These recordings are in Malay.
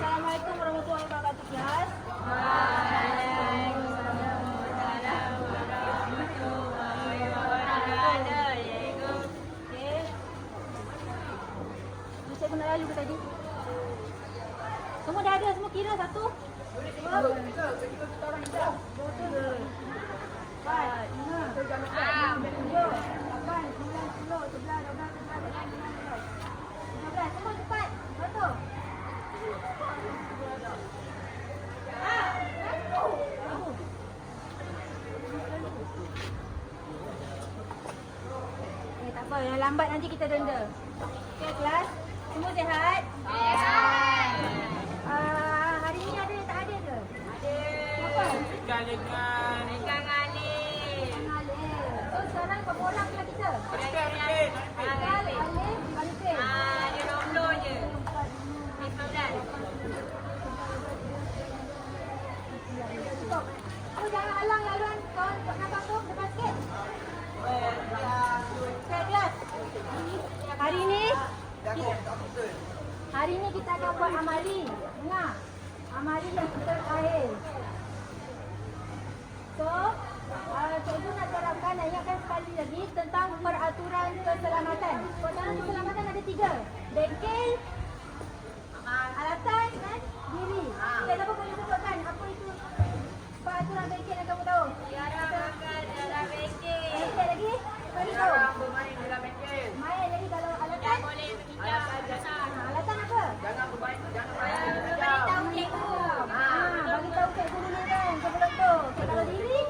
Assalamualaikum warahmatullahi wabarakatuh, kelas. Saya pernah lalu ke tadi? Semua dah ada, semua kira satu. Dua. Kita orang hijau. Betul. 4, 5, 6, 7, 8, 9, 10, 11, 12, 13, 14, 15. Semua cepat. Betul. Tak apa, yang lambat nanti kita denda. Okey, kelas. Semua sihat? Sihat. Hari ni ada tak ada ke? Ada. Apa? Ikan Alif. So sekarang berapa orang kelas kita? Alif. Alif. Dia nombor je. 15. Cukup. Oh, jangan halang laluan kawan penabang tu. Depan sikit. Okey, kelas. Hari ni kita akan buat amali. Dengar. Amali yang terakhir. So, cikgu nak terapkan dan ingatkan sekali lagi tentang peraturan keselamatan. Peraturan keselamatan ada 3. Bengkel, alatan dan diri. Okay, siapa boleh sebutkan apa itu peraturan bengkel yang kamu tahu? Tiada makan dalam bengkel. Bengkel lagi? Kau ni tahu? Jarang bermain dalam bengkel. Main lagi kalau alatan? Tak boleh berbincang besar. Alatan apa? Jangan bermain. Beritahu cikgu. Bagi tahu cikgu dulu kan sebelum tu. Okay, kalau diri?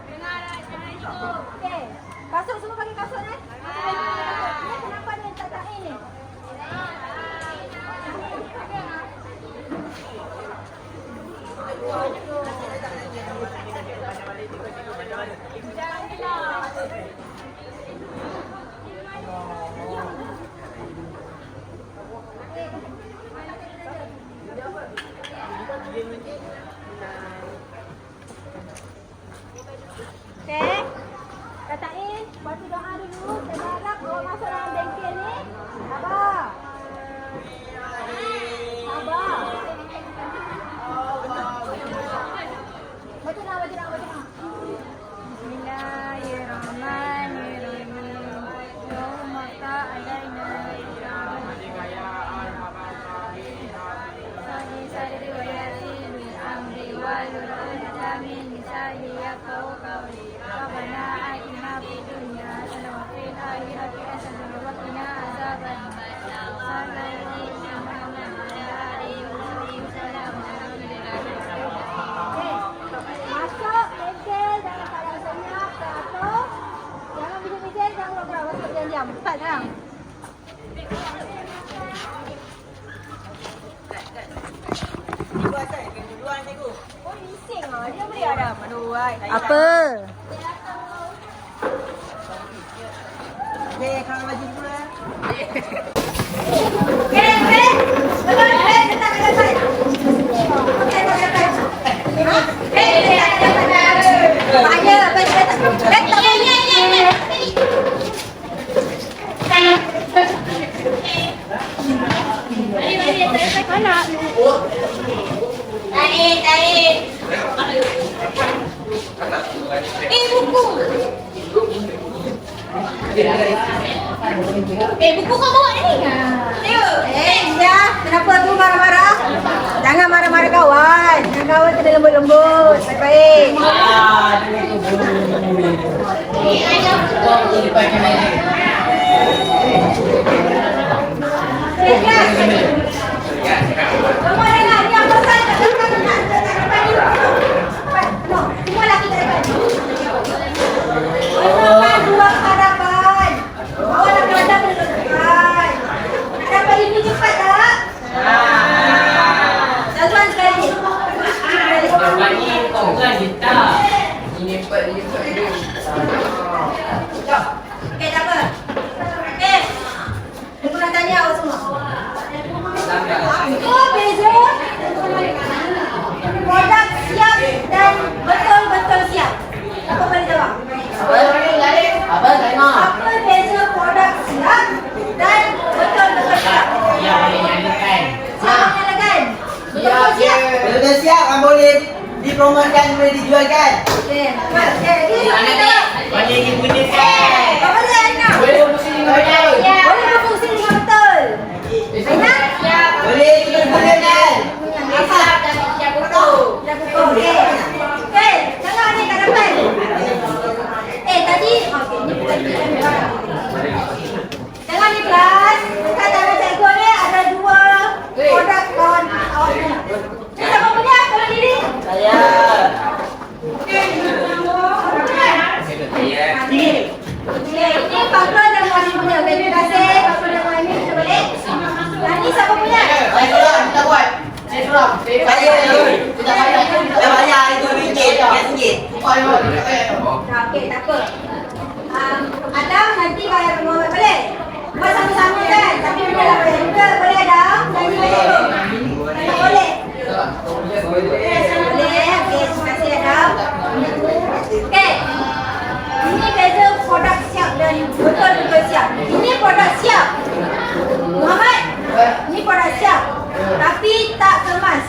Dengar cara cikgu. Okey. Kasut semua pakai kasut eh? Ni kenapa dia tak tahin ni? Okey. Katain, bantu doa dulu. Saya harap awak masuk dalam bengkel ni. Sabar. Sabar. Baca doa. Bismillahirrahmanirrahim. Yawma ta'alaina Sari wa yasin min amri wal ulata min nisa'i yaqau qawli Rabbana atina fid dunya hasanah wa fil akhirati hasanah wa qina azaban masuk bengkel dalam keadaan senyap, teratur. Jangan bising-bising, jangan bergerak. Masuk diam-diam. Cepat sekarang. Oh, bising lah. Dia boleh ada. Aduh, apa? Okay, kalau lagi dulu lah. Buku kau bawa ni? Ya. Kenapa tu marah-marah? Jangan marah-marah kawan. Jangan kawan kena lembut-lembut. Baik-baik. Semua dengar. Ni yang pasal tak depan. Semua lagi ke depan. Bersama dua hadapan. Awak nak kelantar ke depan. Dapat ini cepat tak? Tuan sekali. Bapak ni kau kan kita. Ini empat ni. Okey, tak apa. Okey. Aku nak tanya awak semua. Apa beza produk siap dan betul-betul siap? Apa boleh jawab? Abang tengok. Apa beza produk siap dan betul-betul siap? Yang boleh nyalakan. Siapa nyalakan? Sudah siap kan boleh dipromosikan, boleh dijualkan. Okey. Lagi Mana kita. ni? Boleh digunakan. Apa dia Aina? Boleh berfungsi dengan betul. Boleh berfungsi dengan betul. Aina? Boleh digunakan. Apa? Dah pukul. Okey. Okey, jangan ni kat depan. Tadi okey, ni tadi. Jangan ni kelas. Dekat tangan cikgu ni ada dua produk kawan awak punya. Siapa punya? Tolong diri. Saya. Ini Fakul dan Muhammad punya. Okey, terima kasih. Fakul dan Muhammad kita balik. Yang ni siapa punya? Saya suram, kita buat. Saya suram. Saya bayar itu RM1, RM1. Okey, tak apa. Adam nanti bayar Muhammad balik. Buat sama-sama kan? Tapi benda lah bayar juga. Boleh Adam? Janji balik dulu. Tak boleh? Boleh. Okey, terima kasih Adam. Okey. Ini beza produk siap dan betul-betul siap. Ini produk siap. Muhammad, ini produk siap. Tapi tak kemas.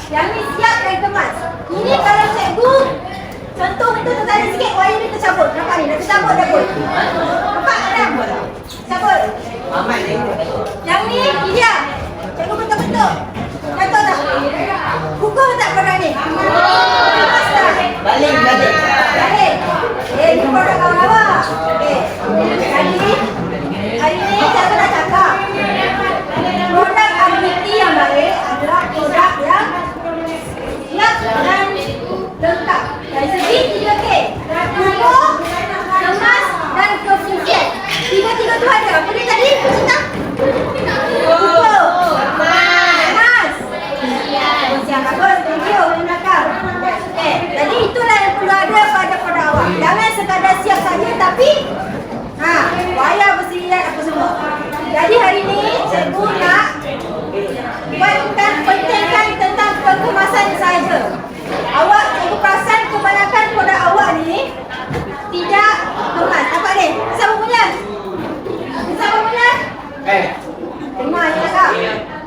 Yang ni siap dan kemas. Ini kalau cikgu contoh itu tertarik sikit, wayar ni tercabut. Nampak ni, dah tercabut dah pun. Nampak Adam? Cabut. Amat ni. Yang ni, dia. Cikgu betul-betul. Contoh tak? Pukul tak produk ni? Kemas tak? Balik. Balik. Ini produk kawan awak. Jadi, hari ni saya nak cakap. Produk Amity yang baik adalah produk yang siap dan lengkap. Dari segi 3K. Pukul, kemas dan kefungsian. Tiga-tiga tu ada. Apa dia tadi? Cerita? Pukul, kemas. Kefungsian. Bagus. Thank you. Terima kasih. Jadi itulah yang perlu ada pada produk awak. Jangan sekadar siap saja tapi wayar bersilian apa semua. Jadi hari ni cikgu nak pentingkan tentang kekemasan saja. Awak cikgu perasan kebanyakan produk awak ni tidak kemas. Nampak ni? Siapa punya? Siapa punya? Terima ya kak.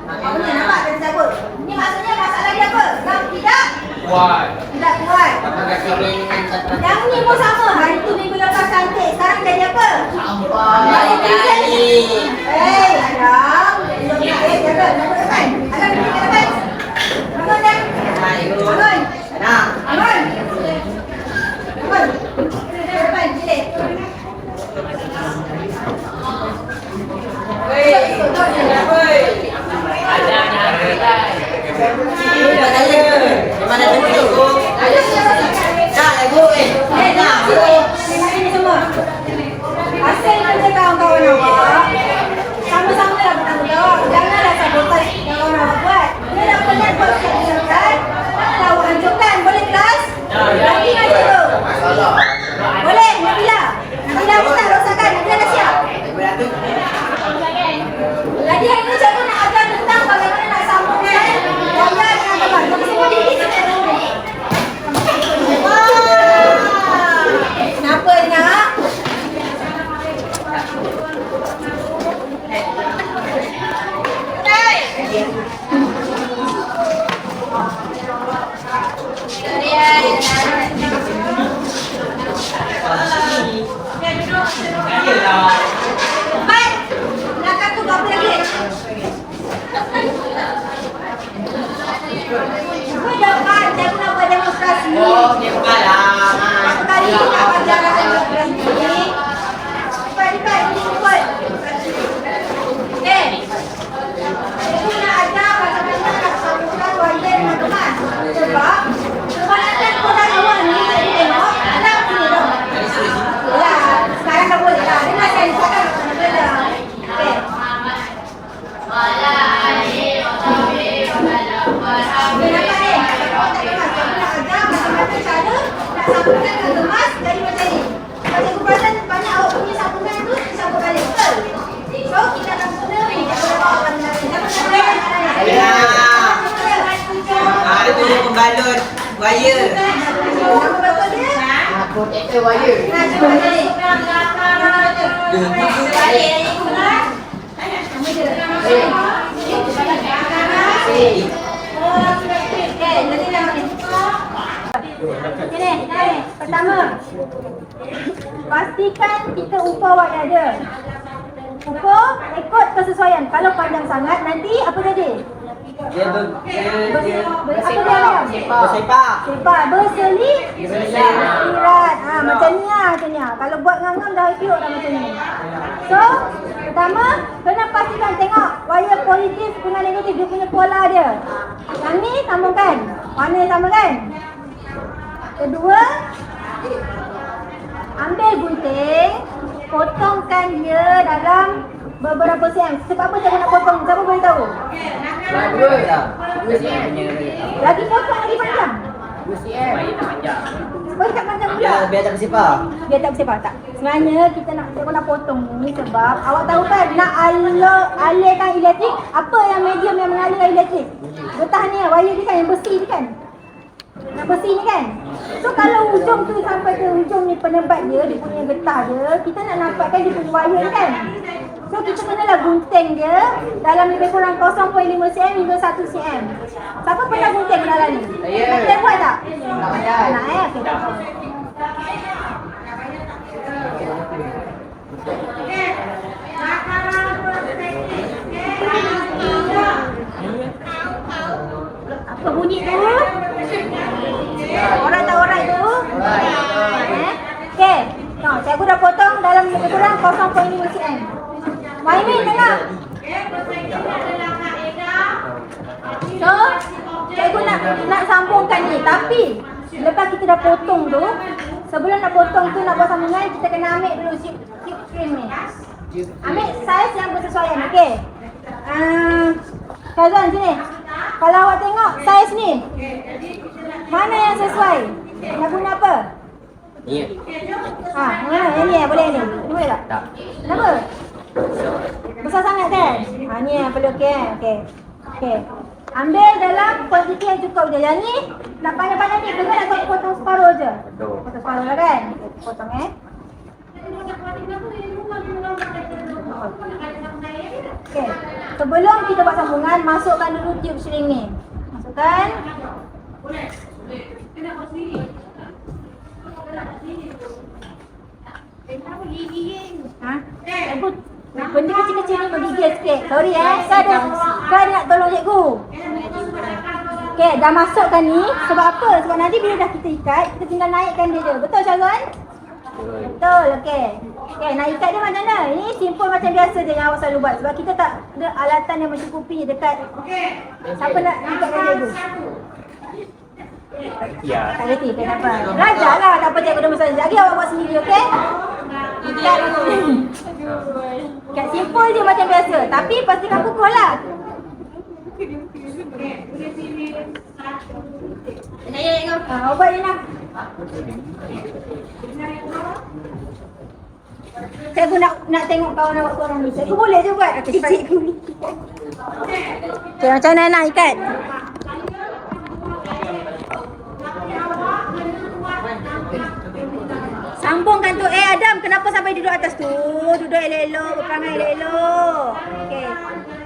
Apa ni nampak dari cabut? Ni maksudnya masalah dia apa? Yang tidak kuat. Yang ni pun sama. Hari tu minggu lepas cantik. Sekarang jadi apa? Adam. Jaga. Nampak depan. Adam pergi ke depan. Bangun dah. Bangun. Bangun. Ke depan. Sini. Mana tu? Dah ibu. Ini semua. Hasil kerja kawan-kawan awak sama-sama lah bertanggungjawab. Janganlah sabotaj yang kawan awak buat. Dia dah penat buat kerjaan. Janganlah awak hancurkan. Boleh kelas? Lagi ngaji tu. Boleh? Nabila? Nabila pun tak rosakkan. Nabila dah siap? Jadi hari ni cikgu nak ajar tentang bagaimana nak sambungkan wayar dengan kemas. Tapi semua diri kita dulu. Kenapa nak? Baik, belakang tu berapa lagi? Kau dapat, saya pun nak buat demonstrasi. Satu kali kita ajar demonstrasi ni. Lipat, ini kumpul. Saya nak ajar bagaimana nak sambungkan wayar dengan kemas. Sebab kebanyakan produk awak ni, saya tengok, ada sini tau. Ya, sekarang dah boleh lah. Dia nak saya cakap nak belajar. Okey. Nampak ni? Awak tak kemas. Saya nak ajar macam-macam cara nak sambungkan dengan kemas jadi macam ni. Kalau cikgu perasan banyak awak punya sambungan tu disambung balik. Betul? So, kita akan guna beberapa awak lagi. Itu dia pembalut wayar. Nama betul dia? Protector wayar. Nah, cuba balik. Balik. Nama dia. Okey, Pertama, pastikan kita ukur awak dada. Ukur ikut kesesuaian. Kalau panjang sangat nanti apa jadi? Dia Apa dia? bersepak. Sepak bersirat. Macam ni lah macam ni. Kalau buat ngam-ngam dah elok dah macam ni. So, pertama kena pastikan tengok wire positif dengan negatif dia punya pola dia. Yang ni sambungkan. Mana yang sambungkan? Kedua, ambil gunting, potongkan dia dalam beberapa cm. Sebab apa saya nak potong? Siapa boleh tahu? Lagi potong lagi panjang. Supaya tak panjang. Supaya tak panjang pula. Biar tak bersepak. Biar tak bersepah tak? Sebenarnya kita nak potong ni sebab awak tahu kan nak alirkan elektrik, apa yang medium yang mengalirkan elektrik? Getah ni wire ni kan yang besi ni kan? Yang besi ni kan? So kalau ujung tu sampai ke ujung ni penebat dia punya getah dia, kita nak nampakkan dia punya wire kan? So kita kenalah gunting dia dalam lebih kurang 0.5 cm hingga 1 cm. Siapa pernah gunting dalam ni? Saya. Kita buat tak? Tak pandai. Nak okey tak apa. Apa bunyi tu? Orang tak orang tu? Okey. Nah, cikgu dah potong dalam lebih kurang 0.5 cm. Maimin tengok. So, cikgu nak sambungkan ni. Tapi, lepas kita dah potong tu, sebelum nak potong tu, nak buat sambungan, kita kena ambil dulu zip string ni. Ambil saiz yang bersesuaian, okey? Kazan sini. Kalau awak tengok saiz ni, mana yang sesuai? Nak guna apa? Ni. Mana? Yang ni boleh ni? Ni boleh tak? Tak. Kenapa? Besar sangat kan? Ni yang perlu okey. Okey. Ambil dalam kuantiti yang cukup je. Yang ni nak panjang-panjang ni, kena nak potong separuh je. Betul. Potong separuh lah kan? Potong Okey. Sebelum kita buat sambungan, masukkan dulu tube string ni. Masukkan. Benda kecil-kecil ni menggigil sikit. Sorry saya nak tolong cikgu. Okey, dah masukkan ni. Sebab apa? Sebab nanti bila dah kita ikat, kita tinggal naikkan dia je. Betul Syazwan? Betul, okey. Okey, nak ikat dia macam mana? Ini simple macam biasa je yang awak selalu buat. Sebab kita tak ada alatan yang mencukupi dekat. Siapa nak ikatkan cikgu? Ya. Tak kerti, kenapa? Belajar lah, tak apa cikgu dah masalah. Lagi awak buat sendiri, okey? Ikat. Ikat simple je macam biasa. Tapi pastikan pukul lah. Ubat je nak. Cikgu nak tengok kawan awak seorang ni. Cikgu boleh je buat. Okey, cikgu. Okey, macam mana nak ikat? Sambungkan tu. Adam, kenapa sampai duduk atas tu? Duduk elok-elok, berperangai elok-elok. Okey.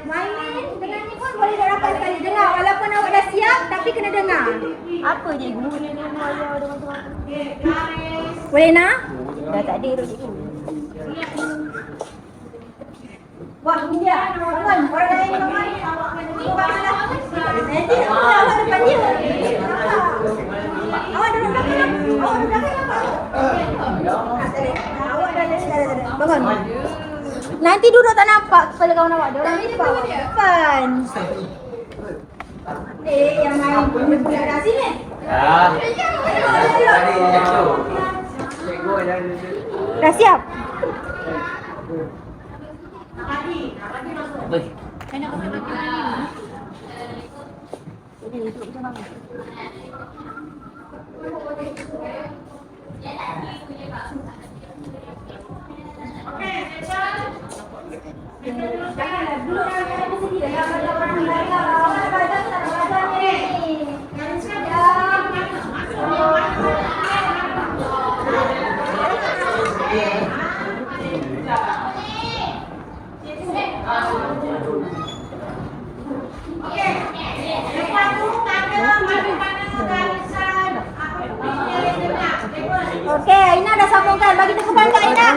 Maimin dengan ni pun boleh dah rapat sekali. Dengar, walaupun awak dah siap, tapi kena dengar. Apa cikgu? Boleh nak? Dah tak ada cikgu. Wah, ini dia. Bangun, orang lain bangun. Bangunlah. Nanti awak depan dia. Awak duduk belakang. Awak duduk belakang apa? Awak dah. Bangun. Nanti duduk tak nampak kepala kawan awak. Dia orang ni depan. Yang main budak dah sini. Dah siap? Okey, Aina dah sambungkan. Bagi tekan kat Aina.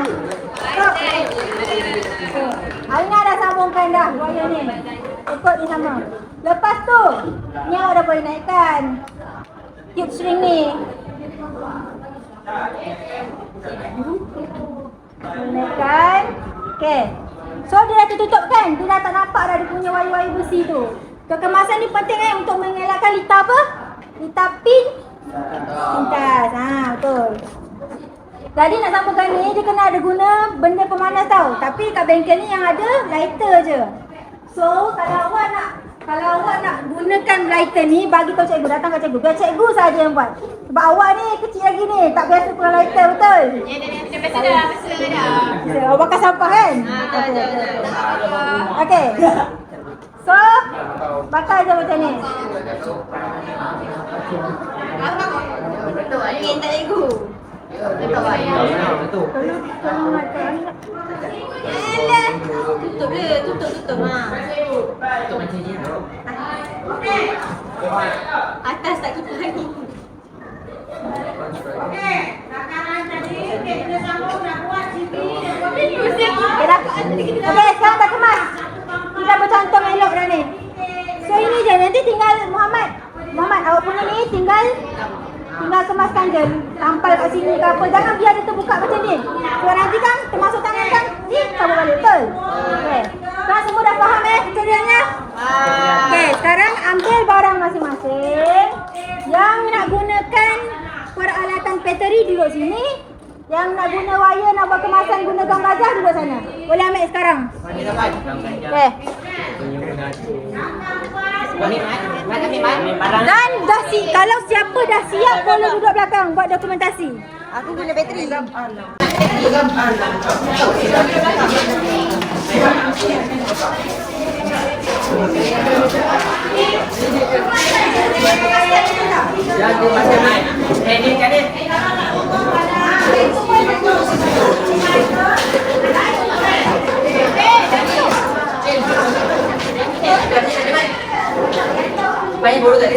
Okey. Aina dah sambungkan dah wayar ni. Ikut ni sama. Lepas tu, ni awak dah boleh naikkan tube string ni. Boleh naikkan. Okey. So dia dah tertutup kan? Dia dah tak nampak dah dia punya wayar-wayar besi tu. Kekemasan ni penting untuk mengelakkan litar apa? Litar pin pintas. Betul. Jadi nak sambungkan ni dia kena ada guna benda pemanas tau. Tapi kat bengkel ni yang ada lighter je. So kalau awak nak gunakan lighter ni, bagi tahu cikgu, datang kat cikgu. Biar cikgu saja yang buat. Sebab awak ni kecil lagi ni, tak biasa guna lighter, betul? Ya, dah biasa dah. Awak bakar sampah kan? Okey. So, bakar je macam ni. Angin tak cikgu. Tutup dia, tutup. Atas tak kipas angin. Okey, sekarang dah kemas. Kita bercantum elok dah ni. So ini je, nanti tinggal Muhammad, awak punya ni tinggal kemaskan je. Tampal kat sini ke apa. Jangan biar dia terbuka macam ni. Sebab nanti kan termasuk tangan kan, kabur balik, betul? Okey. Sekarang semua dah faham tutorialnya? Okey, sekarang ambil barang masing-masing. Yang nak gunakan peralatan bateri duduk sini. Yang nak guna wire, nak buat kemasan, guna gam gajah duduk sana. Boleh ambil sekarang. Okey. Dan dah kalau siapa dah siap boleh duduk belakang buat dokumentasi. Aku guna bateri. Jago macam-macam. Ini kan ni. Banyak bodoh tadi.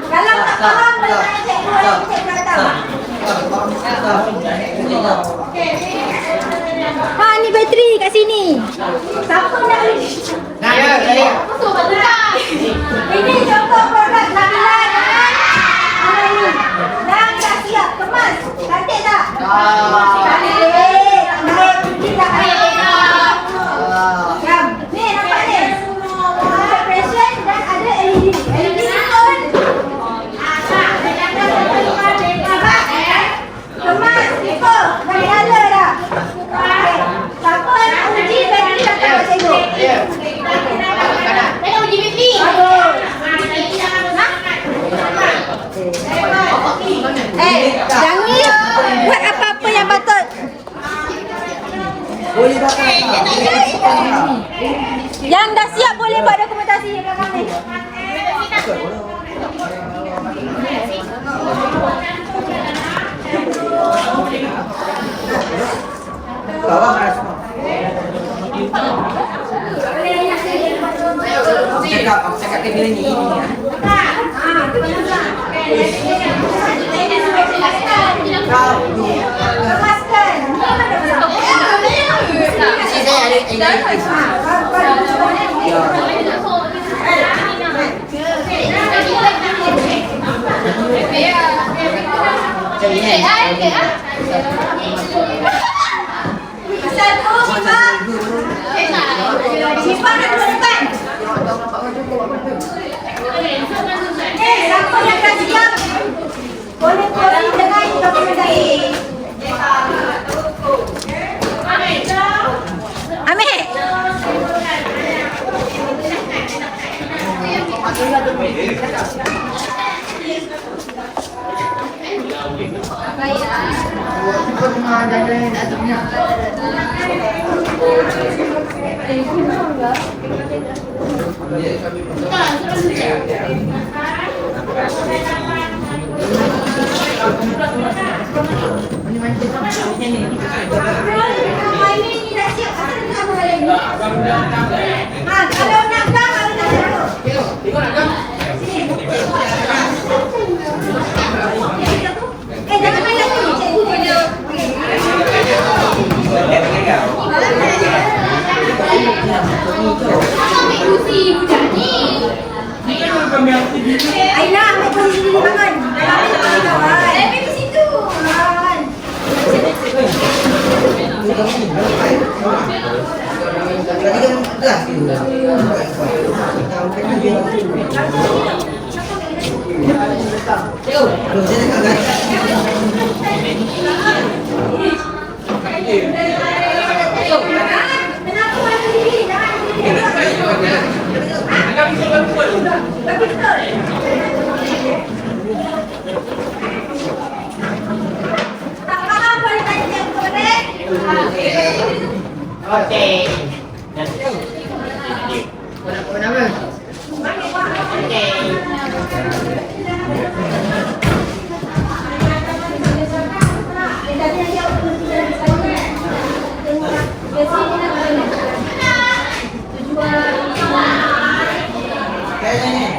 Kalau tak faham boleh tanya cikgu datang. Ni bateri kat sini. Siapa nak beli? Ini contoh produk tampilan ni. Dan dah siap kemas. Cantik tak? Cantik. Tidak ada. Ni nampak ni. Ada pression dan ada LED. LED ni pun kemas, ikut. Dah nyala dah. Siapa nak uji bateri datang kat cikgu? Tengok uji bateri. Jangan buat apa-apa yang patut. Boleh bakar. Yang dah siap boleh buat dokumentasi yang belakang ni. Bawah harus. Aku cakap ke dia ni. Kemaskan. Saya ada ini. Asal tu Syifa nak duduk depan. Siapa yang dah siap boleh pergi dengan dokumentasi. Ambil. Cepat jalan atuknya. Kalau nak dah, kalau nak jangan main lagi. Cikgu punya. Ambil kursi budak ni. Aina, ambil kursi di tangan. Ambil kawan. Ambil di situ. Kawan. Tadi kan kelas tu. Aduh, saya tak kan. Kenapa mati diri? Tak faham kalau tanya yang korek. Okey. Kenapa?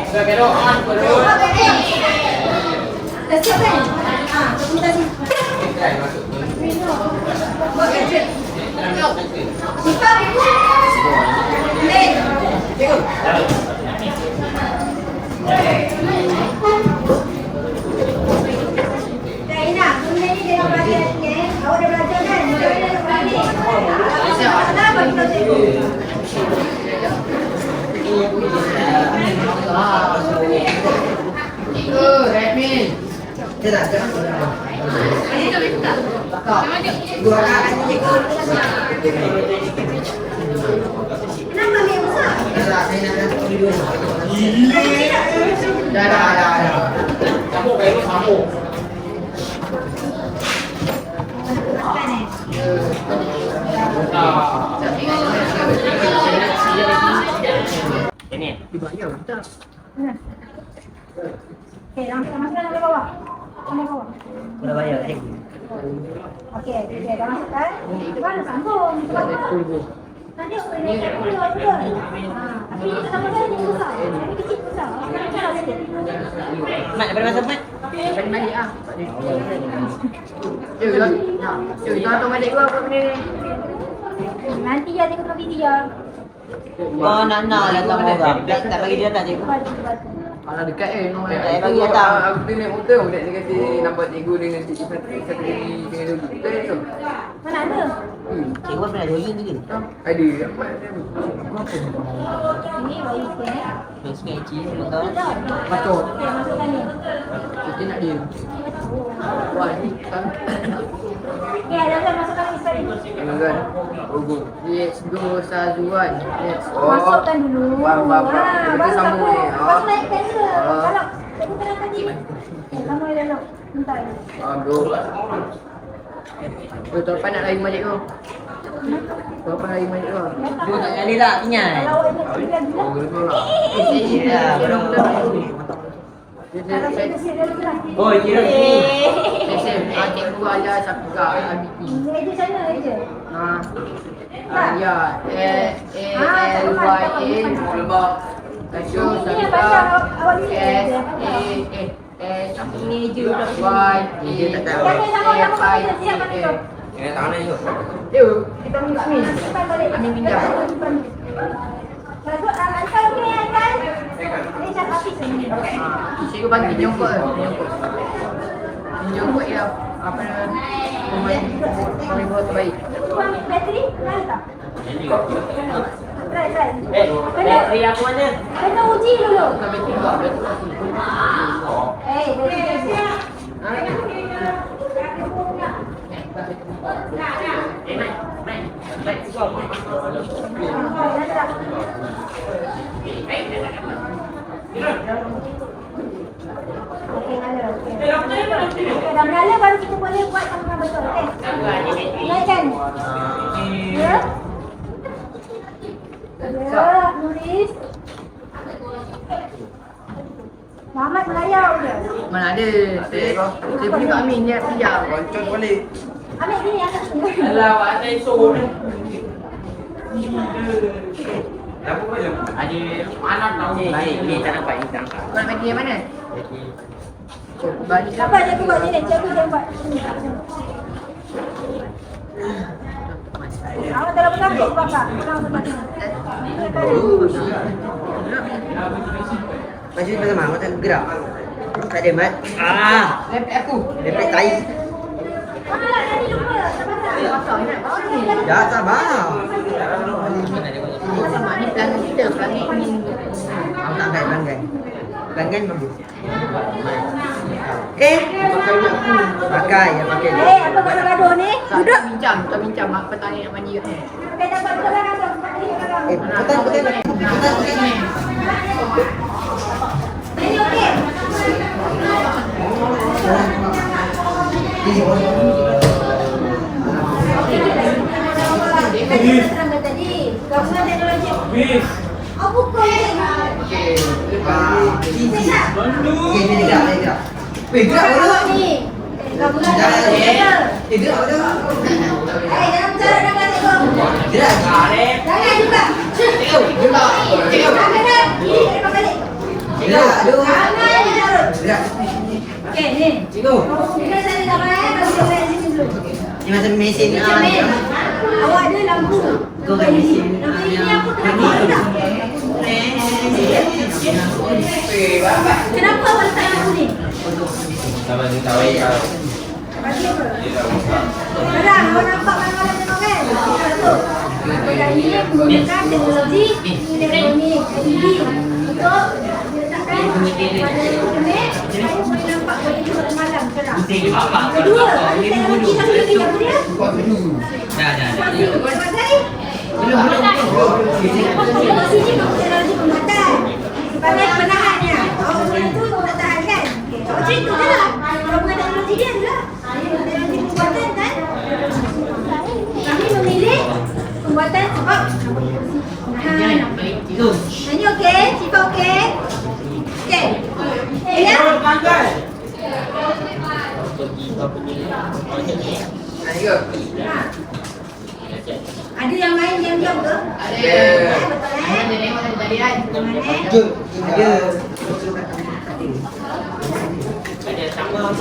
Sudah belok on perut. Dah siap kan? Minta sini. Kan masuk tu. Buat kerja. Sifat ibu. Leh. Dah Ina, benda ni dia nak belajar ni. Awak dah belajar kan? Dia nak belajar. Kenapa kita cikgu? Redmin. Dia tak jangan. Ini tak betul tak? Dua orang cikgu. Kenapa ambil besar? Tak, saya nak video. Dah. Sambung baru sambung. Ini. Dibayar tak? Okey, langsung masukkan sampai bawah. Sampai bawah. Dah bayar. Okey, dah masukkan. Mana sambung? Nanti boleh betul. Tapi kita sama-sama ni besar. Ini kecil besar. Cara sikit. Mat, daripada masa Mat? Balik balik ah. Kita tu balik gua apa benda ni? Nanti ya tengok video ya. Oh, nak datang orang. Tak bagi dia datang cikgu. Kalau dekat no. Tak bagi datang. Aku tu naik motor budak dia kata nampak cikgu dengan cikgu satu lagi dengan dulu. Betul tu. Mana ada? Cikgu pernah jogging tu ke? Ada apa? Ini bayi sikit. Sungai Cik, betul. Macam Okey, masukkan ni. kita nak dia. Wah, ni kan. Okey, dah masukkan Instagram ni. Kan. Logo. Yes, go Sazuan. Yes. Masukkan dulu. Faham. Baru Kita sambung ni. Lepas naikkan je. Kalau cikgu terangkan ni. Kamu yang dalam. Bentar. Go. Tuan nak lari majik kau. Tuan lari majik kau. Cikgu tak kali tak kenyal. Kalau awak ingat sembilan bulan. Oh, betul lah. Ya, betul. Kalau kita siap dalam kelas. Oh, kira ni. Cikgu ajar sabga IBP. Meja sana meja. Ya, A-L-Y-A lembab. Kasih Ini yang pasal awak ni. Ini je Y tak tahu. Jangan sama-sama kita siapkan itu. Kena tangan ni tu. Yo, kita minta ni. Simpan balik. Ambil pinjam. Kalau Ansar okey kan? Ini cakap habis ni. Cikgu bagi jongkok. Jongkok ya. Apa pemain volleyball terbaik. Tuan bateri kenal tak? Try. Bateri aku mana? Kena uji dulu. Sampai 3 betul. Bateri. Okey, ada. Okey, dah mengalir baru kita boleh buat sama betul. Okey. Naikkan. Ya. Ya, Nuris. Muhammad melayau je. Mana ada? Saya beli Pak Amin je pinjam. Roncon balik. Ambil sini angkat sini. Alah, ada isu ni. Ada anak tahu ni. Ni tak nampak, ni tak nampak. Kau nak bagi yang mana? Bagi Apa cikgu buat sini? Cikgu dia buat. Awak dalam betul tak bakar. Kalau tempat ni. Macam ni pasal mak, awak tak gerak. Tak ada mat. lepek aku. Lepek tai. Mana lah tadi lupa. Ya, sabar. Mak ni pelanggan kita, pelanggan ni. Awak tak angkat pelanggan. Pelanggan bagus. Pakai, ya pakai. Apa gaduh-gaduh ni? Tak bincang mak petani nak mandi kat ni. Okey, dapat betul kan tu. Betul. Ini okey. Tadi, gabungan teknologi. Apa kau ni? Gerak. Gerak dulu. Ni. Gabungan teknologi. Gerak dulu. Dalam cara nak kata Gerak. jangan juga. Jangan. Ini depan balik. Gerak dulu. Jangan dilarut. Gerak. Okey, ni. Cikgu. Kita saya dah main, bagi saya di sini dulu. Ni macam mesin ni. Cermin. Awak ada lampu. Kau kan mesin. Lampu ini apa kenapa tak? Kenapa awak letak lampu ni? Bagi apa? Sekarang awak nampak mana-mana tengok kan? Satu. Pada ini menggunakan teknologi elektronik LED untuk diletakkan pada cermin. Saya boleh nampak boleh tengok malam cerah. Kedua, ada teknologi satu lagi apa dia? Masih pakai? Sini teknologi pembuatan. Sebagai penahannya. Awak punya tu tak tahan kan? Awak macam tu je lah. Kalau bukan teknologi dia adalah teknologi pembuatan kan? Kami memilih pembuatan sebab ini okey? Sifat okey? Okey. Ya? Ada yang lain diam-diam ke? Ada. Betul Ada tengok tadi kan. Jom. Ada. Ada sama.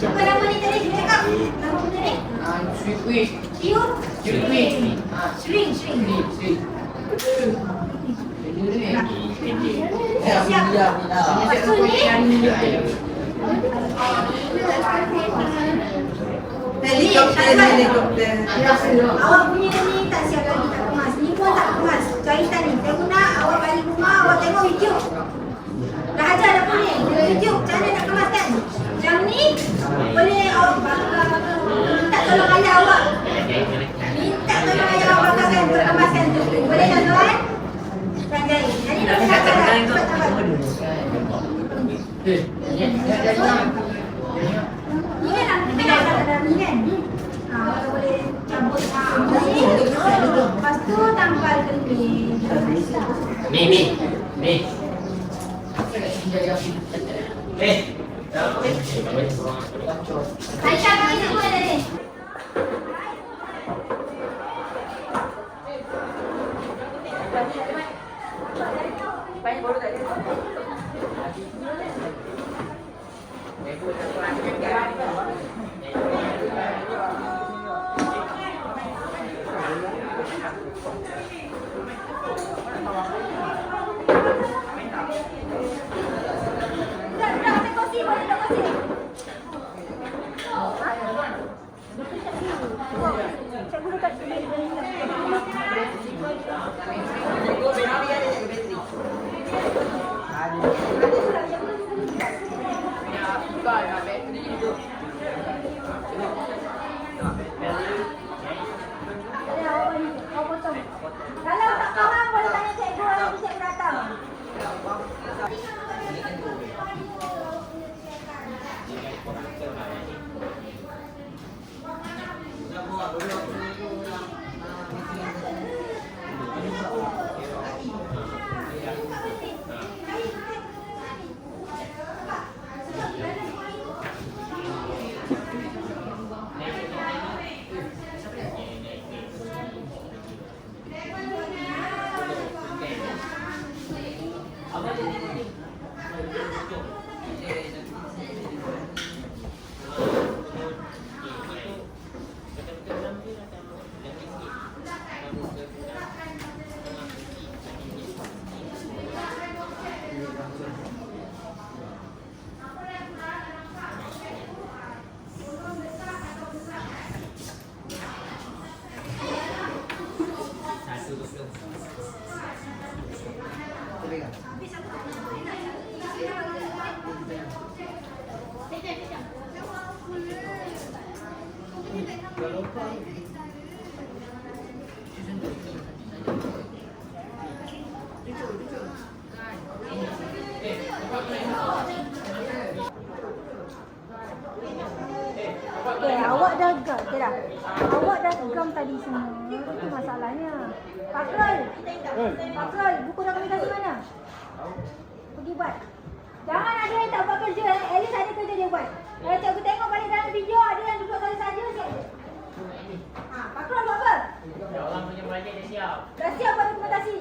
Apa nama ni tadi? Kita cakap? Nama benda ni? Sweet. Cium? Shrink. Siap. Lepas tu ni? Helikopter. Awak punya ni tak siap lagi, tak kemas. Ni pun tak kemas. Jahitan ni. Saya guna awak balik rumah, awak tengok YouTube. Dah ajar dah pun ni. Tengok YouTube. Macam mana nak kemaskan? Yang ni boleh awak bakar. Minta tolong ayah awak. Minta tolong ayah awak bakarkan untuk kemaskan tu. Boleh tak tuan? Tak jahit. Jadi nak cakap dah. Cepat cepat. Ni kan nak ada ni kan? Awak boleh campur ni. Lepas tu tampal ke ni. Ni. Aisyah kami semua ada ni. Kalau tak faham boleh tanya cikgu. pegang. Okay, awak dah gam. Okay dah. Awak dah gam tadi semua. Itu masalahnya. Fakrul. Fakrul, buku dokumentasi mana? Pergi buat. Jangan ada yang tak buat kerja. At least ada kerja dia buat. Kalau cikgu tengok balik dalam video, ada yang duduk kali saja. Fakrul buat apa? Orang punya projek dah siap. Dah siap buat dokumentasi?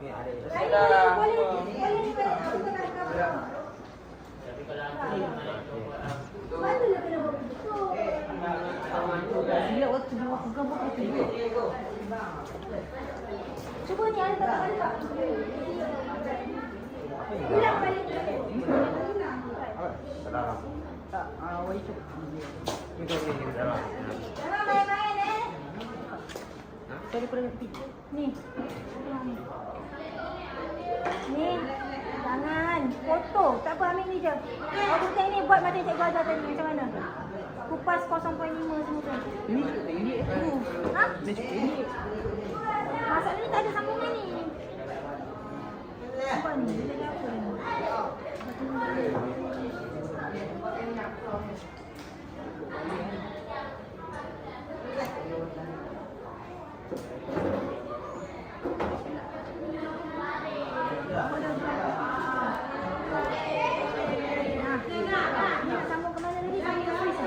Boleh boleh balik. Aku tak nak cover. Tapi kalau aku Patutlah kena buat betul. Bila waktu dia buat pegang buat betul. Cuba ni ada tak ada tak? Ulang balik. Tak, awak itu. Jangan main-main Daripada tepi. Ni. Ni. Jangan. Foto. Tak apa, ambil ni je. Awak bukti ni buat macam cikgu ajar tadi. Macam mana? Kupas 0.5 semua tu. Ini cukup tinggi. Ha? Ini cukup tinggi. Masalah ni tak ada sambungan ni. Nampak ni? Dia jadi apa ni? Sambung ke mana tadi? Sambung ke Chris.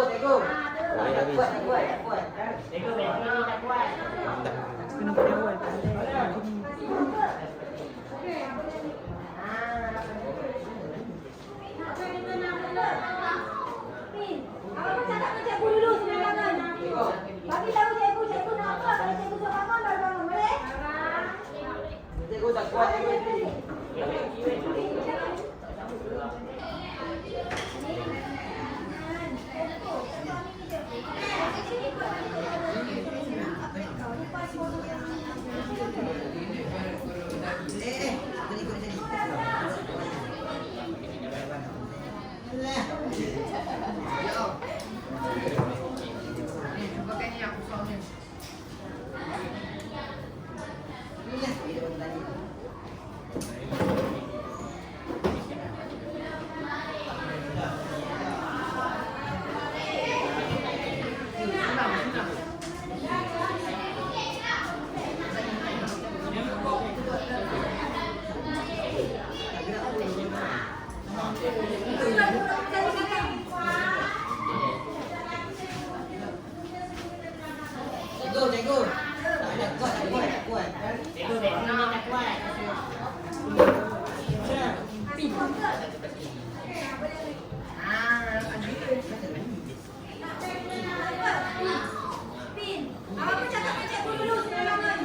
Cikgu. Kuat. Cikgu bateri ni tak kuat. Kena buat awal. Awak bercakap dengan cikgu dulu sembarangan. Bagi tahu cikgu nak apa. Kalau cikgu suruh bangun, baru bangun. Boleh? Cikgu tak kuat cikgu. Cikgu. Tak kuat. Cikgu bateri ni tak kuat. Pin, awak bercakap dengan cikgu dulu sembarangan.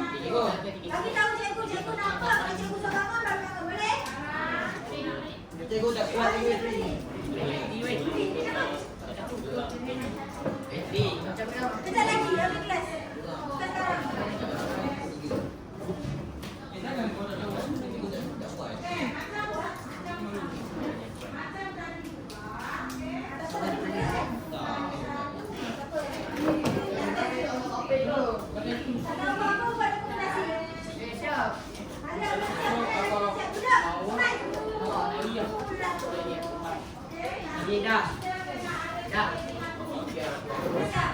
Bagi tahu cikgu nak apa. Kalau cikgu suruh bangun, baru bangun. Boleh? Cikgu tak kuat cikgu. Kejap lagi, ambil kelas. Bukan sekarang. Ada apa-apa buat dokumentasi? Siap. Ada apa-apa? Siap duduk. Ini dah. Dah. Siap.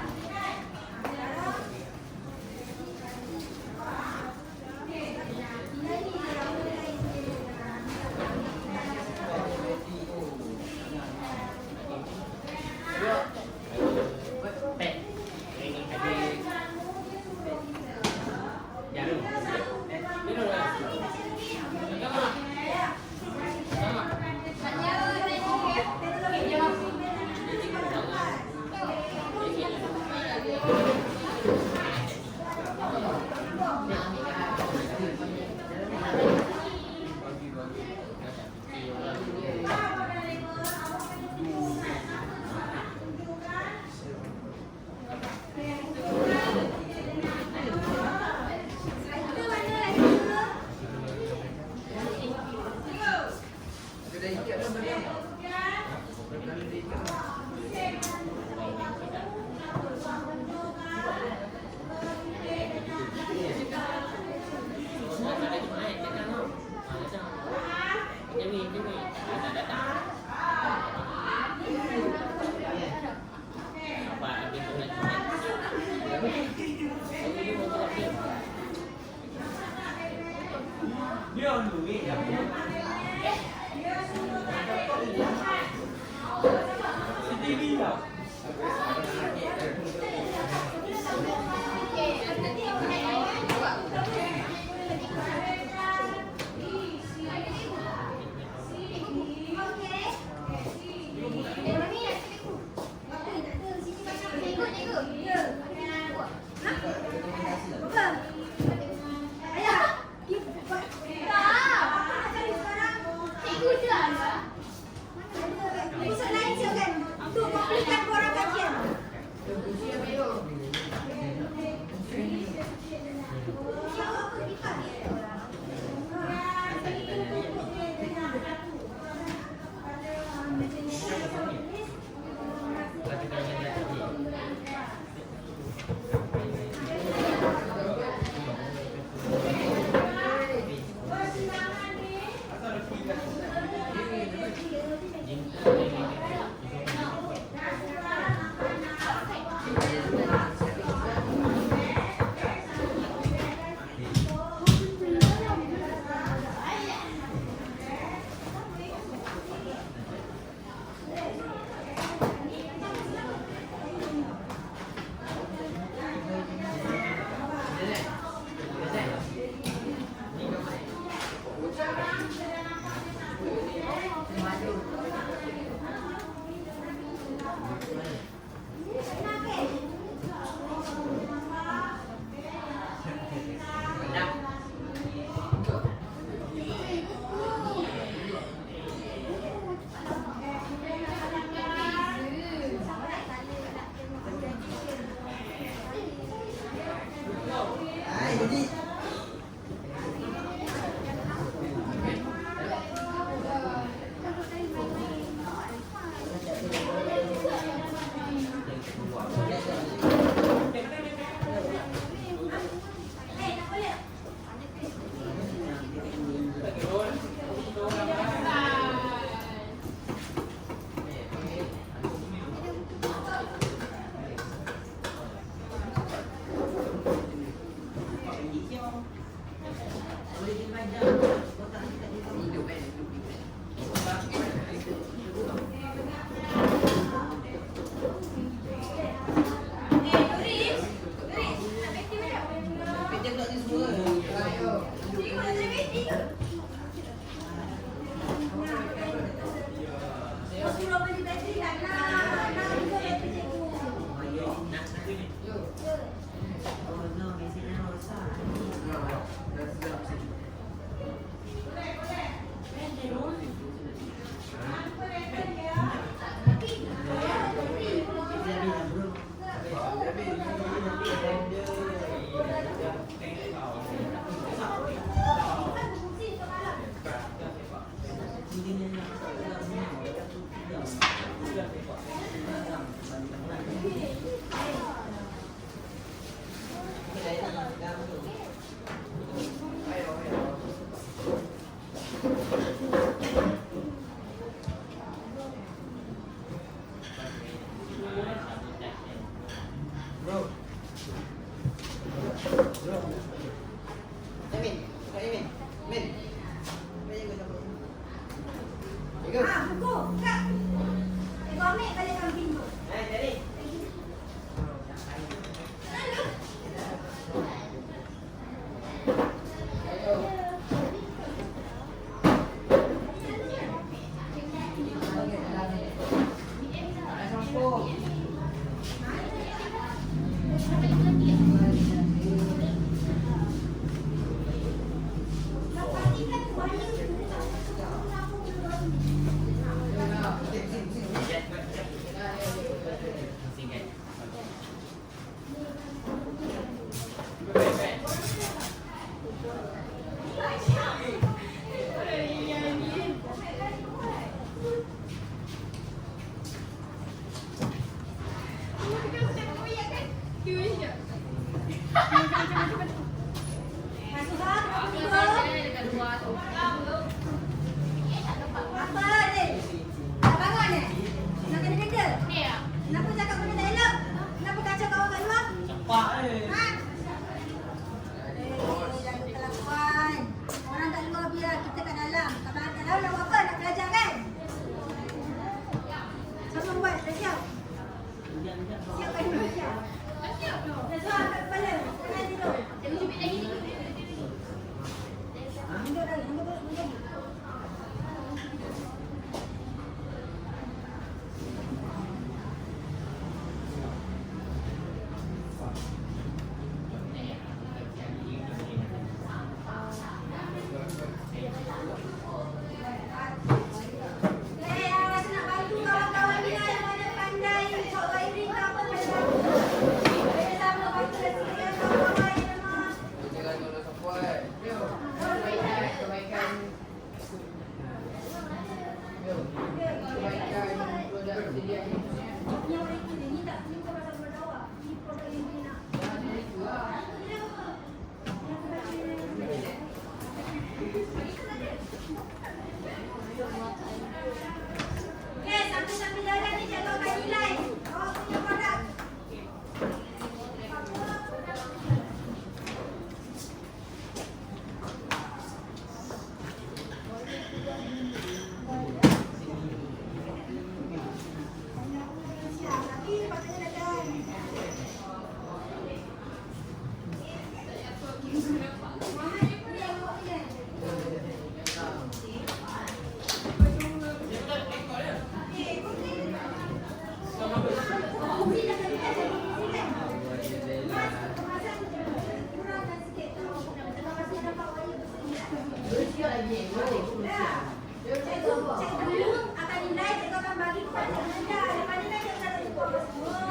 Cikgu dulu akan nilai, cikgu akan bagi kepada anda. Lepas nilai cikgu akan tutup semua.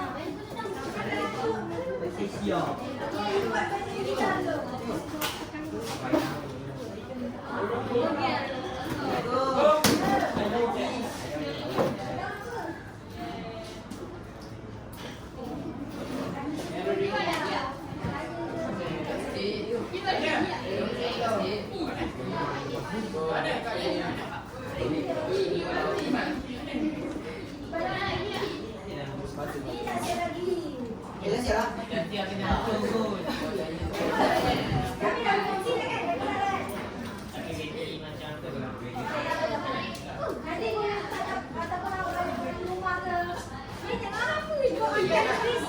Buat macam ni dulu. Kita siap. Kami dah berfungsi kan? Nanti ataupun awak balik rumah ke. Ni jangan apa ibu ambil please.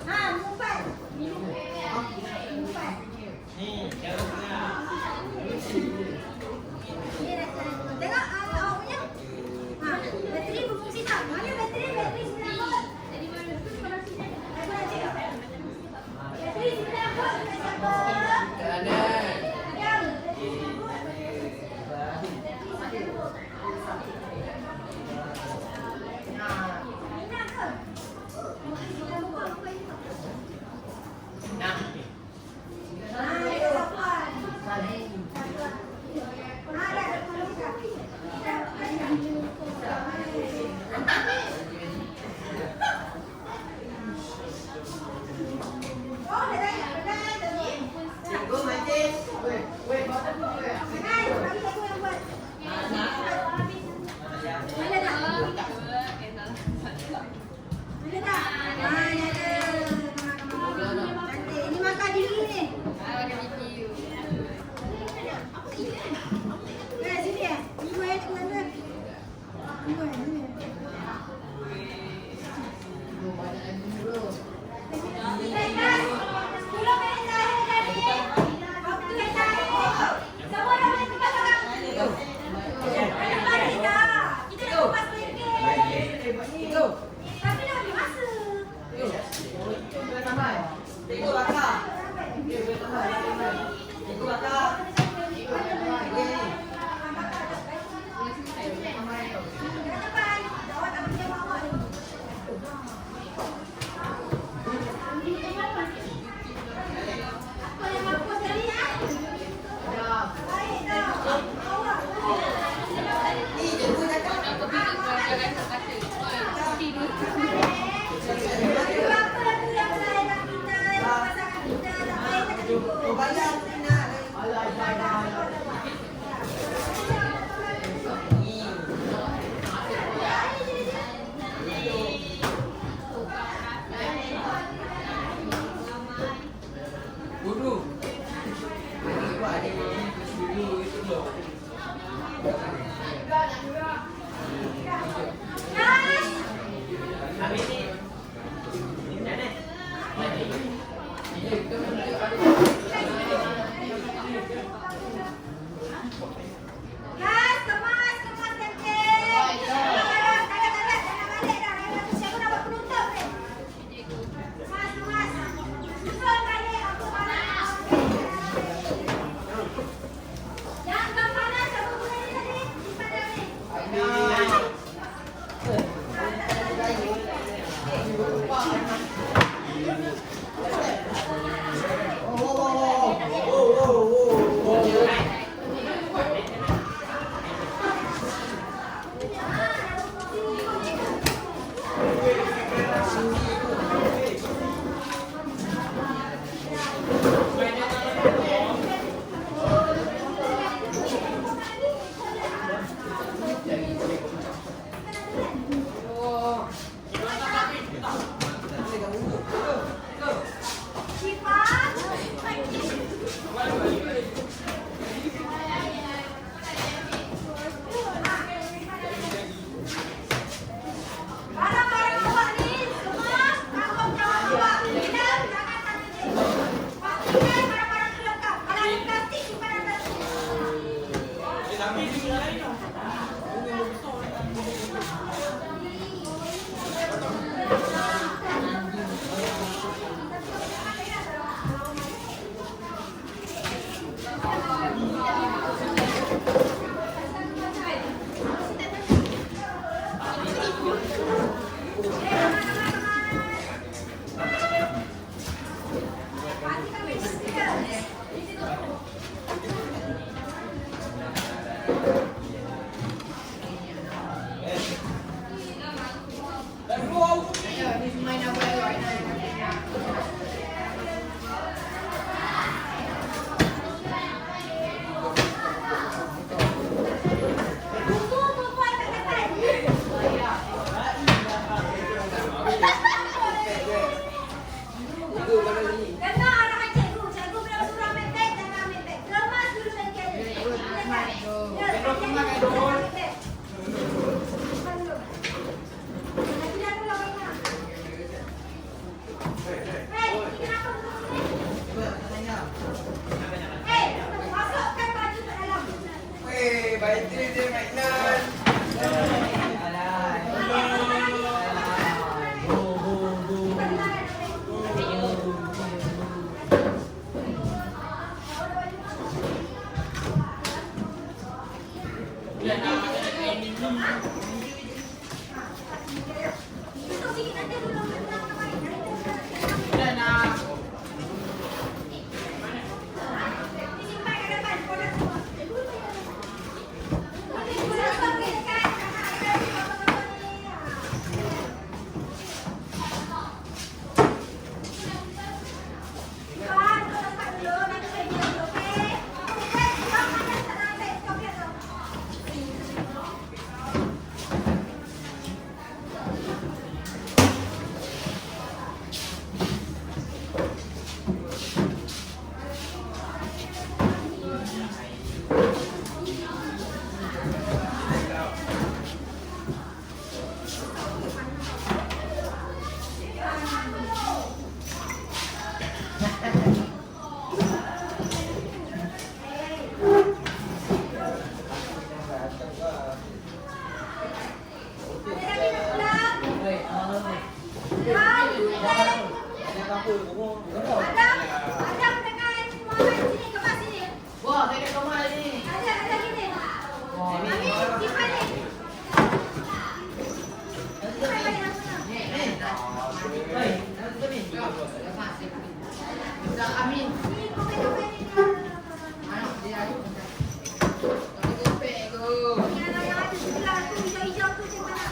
Ha, mumpat. Mumpat. Ni dah tengok awak punya. Ha, bateri berfungsi tak? Mana bateri? Bateri 9 volt. Jadi mana? Aku nak cakap. Bateri 9 volt kita siapa? Yang. Minat ke? Nah. Cikgu Majlis. Ini makan diri ni. Sini ya. Ini main tu mana? Ini main ni. Cikgu bakar. Cikgu bakar. Nah. Adam dengan Muhammad sini, kemas sini. Wah, saya kat Kamal ni. Ada gini. Amin, simpan ni. Simpan balik apa nak? Amin. Ni kopek-kopek ni. Yang ada sebelah tu, hijau-hijau tu macam mana?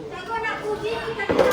Cikgu nak puji kita